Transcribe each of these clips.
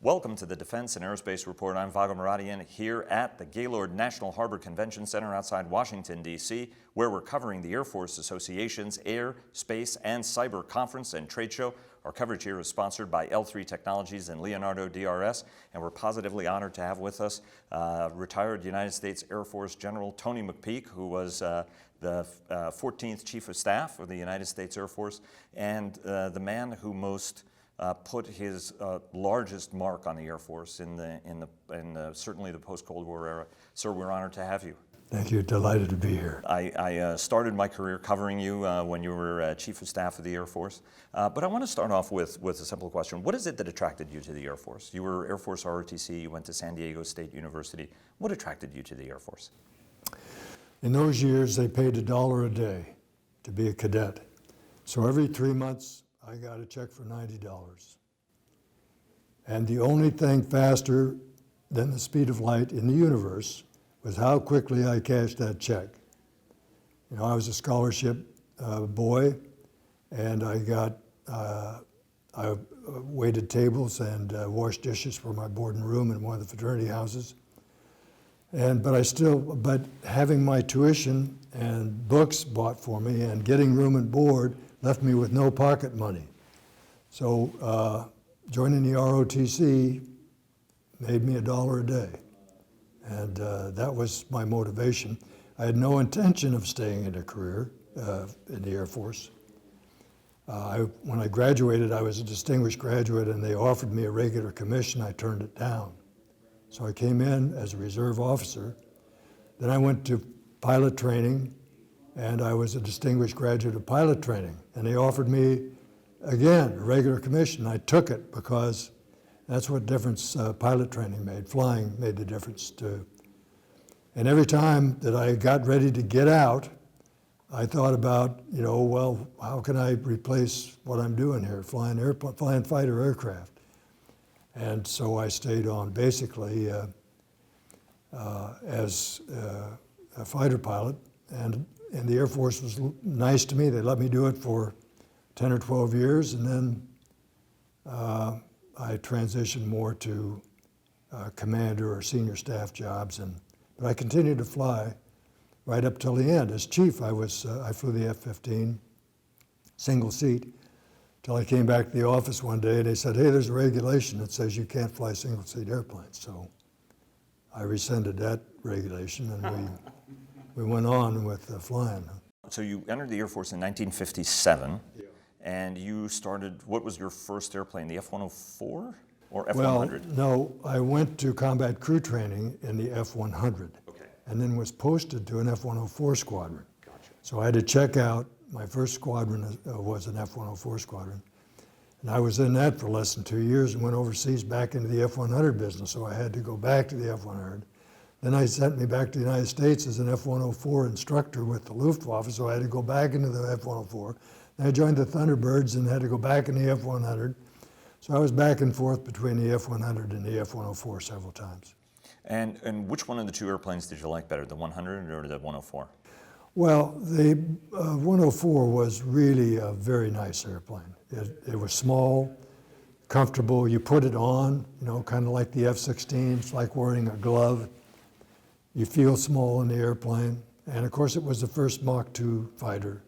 Welcome to the Defense and Aerospace Report. I'm Vago Muradian here at the Gaylord National Harbor Convention Center outside Washington, D.C., where we're covering the Air Force Association's Air, Space, and Cyber Conference and Trade Show. Our coverage here is sponsored by L3 Technologies and Leonardo DRS, and we're positively honored to have with us retired United States Air Force General Tony McPeak, who was the 14th Chief of Staff of the United States Air Force, and the man who most put his largest mark on the Air Force in certainly the post-Cold War era. Sir, we're honored to have you. Thank you. Delighted to be here. I started my career covering you when you were Chief of Staff of the Air Force. But I want to start off with a simple question. What is it that attracted you to the Air Force? You were Air Force ROTC, you went to San Diego State University. What attracted you to the Air Force? In those years, they paid $1 a day to be a cadet. So every 3 months, I got a check for $90. And the only thing faster than the speed of light in the universe was how quickly I cashed that check. You know, I was a scholarship boy, and I waited tables and washed dishes for my board and room in one of the fraternity houses. But having my tuition and books bought for me and getting room and board left me with no pocket money. So joining the ROTC made me $1 a day. And that was my motivation. I had no intention of staying in a career in the Air Force. When I graduated, I was a distinguished graduate, and they offered me a regular commission. I turned it down. So I came in as a reserve officer. Then I went to pilot training, and I was a distinguished graduate of pilot training. And they offered me, again, a regular commission. I took it because that's what difference pilot training made. Flying made the difference too. And every time that I got ready to get out, I thought about, well, how can I replace what I'm doing here, flying fighter aircraft? And so I stayed on basically as a fighter pilot, and the Air Force was nice to me. They let me do it for 10 or 12 years, and then I transitioned more to commander or senior staff jobs, but I continued to fly right up till the end. As chief, I flew the F-15, single seat, till I came back to the office one day and they said, hey, there's a regulation that says you can't fly single seat airplanes. So I rescinded that regulation, and we went on with flying. So you entered the Air Force in 1957. Yeah. And you started, what was your first airplane, the F-104 or F-100? Well, no, I went to combat crew training in the F-100, okay, and then was posted to an F-104 squadron. Gotcha. So I had to check out. My first squadron was an F-104 squadron, and I was in that for less than 2 years and went overseas back into the F-100 business, so I had to go back to the F-100. Then they sent me back to the United States as an F-104 instructor with the Luftwaffe, so I had to go back into the F-104. I joined the Thunderbirds and had to go back in the F-100. So I was back and forth between the F-100 and the F-104 several times. And which one of the two airplanes did you like better, the 100 or the 104? Well, the 104 was really a very nice airplane. It was small, comfortable. You put it on, kind of like the F-16. It's like wearing a glove. You feel small in the airplane. And of course, it was the first Mach 2 fighter.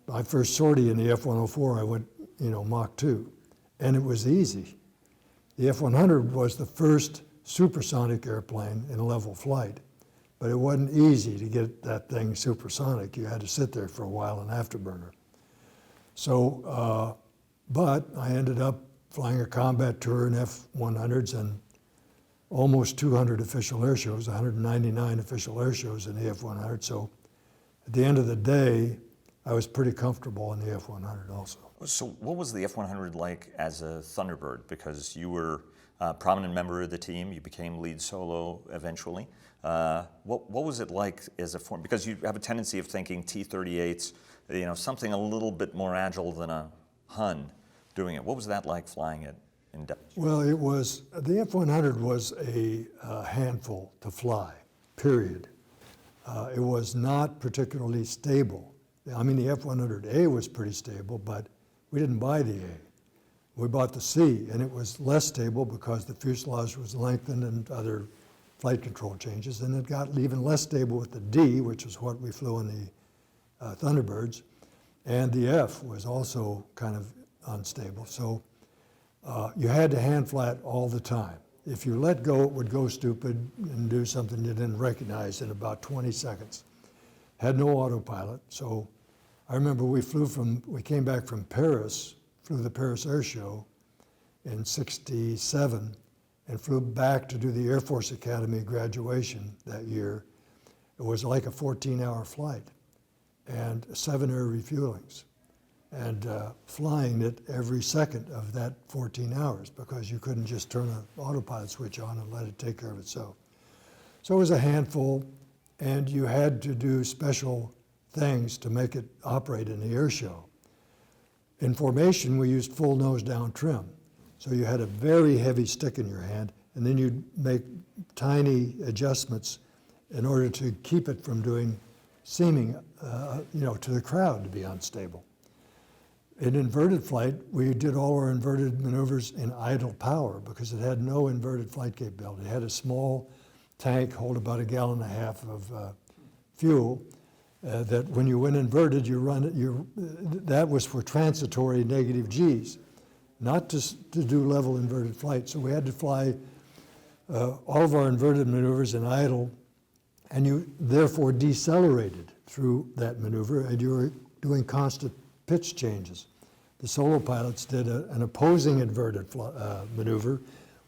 My first sortie in the F-104, I went, Mach 2, and it was easy. The F-100 was the first supersonic airplane in level flight, but it wasn't easy to get that thing supersonic. You had to sit there for a while in afterburner. So, but I ended up flying a combat tour in F-100s and almost 200 official air shows, 199 official air shows in the F-100. So at the end of the day, I was pretty comfortable in the F-100 also. So what was the F-100 like as a Thunderbird? Because you were a prominent member of the team, you became lead solo eventually. What was it like as a form? Because you have a tendency of thinking T-38s, something a little bit more agile than a Hun doing it. What was that like flying it in depth? Well, the F-100 was a handful to fly, period. It was not particularly stable. I mean, the F-100A was pretty stable, but we didn't buy the A. We bought the C, and it was less stable because the fuselage was lengthened and other flight control changes, and it got even less stable with the D, which is what we flew in the Thunderbirds, and the F was also kind of unstable. So you had to hand flat all the time. If you let go, it would go stupid and do something you didn't recognize in about 20 seconds. Had no autopilot, so I remember we came back from Paris, flew the Paris Air Show in '67, and flew back to do the Air Force Academy graduation that year. It was like a 14-hour flight and 7 air refuelings, and flying it every second of that 14 hours because you couldn't just turn an autopilot switch on and let it take care of itself. So it was a handful, and you had to do special things to make it operate in the air show. In formation, we used full nose down trim. So you had a very heavy stick in your hand, and then you'd make tiny adjustments in order to keep it from seeming to the crowd to be unstable. In inverted flight, we did all our inverted maneuvers in idle power because it had no inverted flight capability. It had a small tank, hold about 1.5 gallons of fuel, that when you went inverted, that was for transitory negative Gs, not to do level inverted flight. So we had to fly all of our inverted maneuvers in idle, and you therefore decelerated through that maneuver, and you were doing constant pitch changes. The solo pilots did an opposing inverted maneuver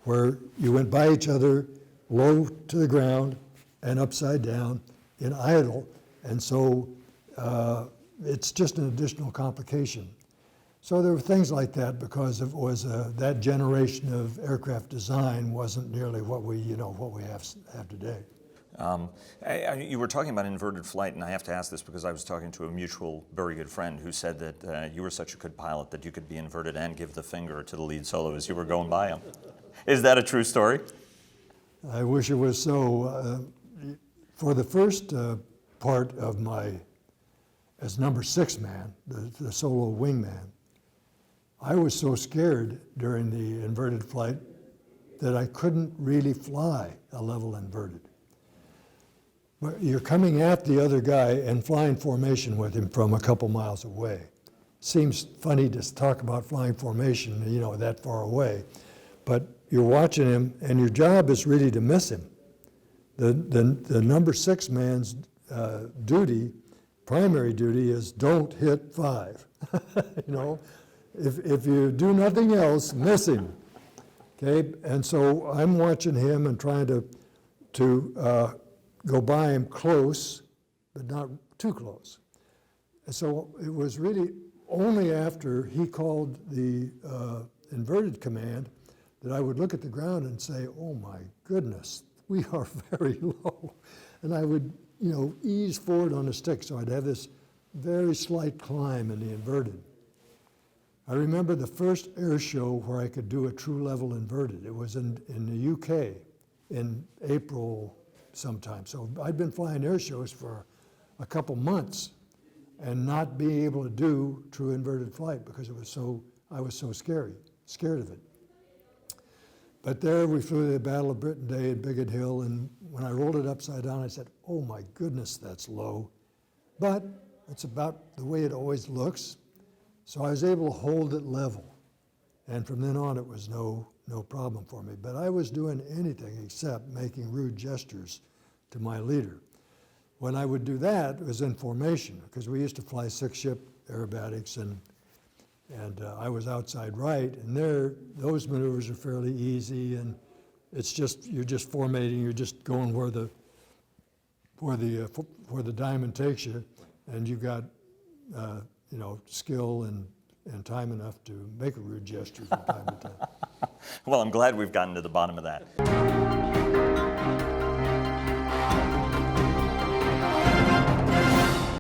where you went by each other, low to the ground and upside down in idle, and so it's just an additional complication. So there were things like that because it was that generation of aircraft design wasn't nearly what we have today. You were talking about inverted flight, and I have to ask this because I was talking to a mutual very good friend who said that you were such a good pilot that you could be inverted and give the finger to the lead solo as you were going by him. Is that a true story? I wish it was so. For the first part of as number 6 man, the solo wingman, I was so scared during the inverted flight that I couldn't really fly a level inverted. But you're coming at the other guy and flying formation with him from a couple miles away. Seems funny to talk about flying formation, that far away, but you're watching him, and your job is really to miss him. The number 6 man's primary duty is don't hit 5. If you do nothing else, miss him. Okay, and so I'm watching him and trying to go by him close, but not too close. And so it was really only after he called the inverted command that I would look at the ground and say, oh my goodness, we are very low. And I would, ease forward on the stick, so I'd have this very slight climb in the inverted. I remember the first air show where I could do a true level inverted. It was in the UK in April sometime. So I'd been flying air shows for a couple months and not being able to do true inverted flight because I was so scared of it. But there we flew the Battle of Britain Day at Biggin Hill, and when I rolled it upside down, I said, oh my goodness, that's low. But it's about the way it always looks. So I was able to hold it level. And from then on, it was no problem for me. But I was doing anything except making rude gestures to my leader. When I would do that, it was in formation, because we used to fly 6-ship aerobatics, and I was outside right, and those maneuvers are fairly easy, and you're just formating, you're just going where the diamond takes you, and you've got skill and time enough to make a rude gesture from time to time. Well, I'm glad we've gotten to the bottom of that.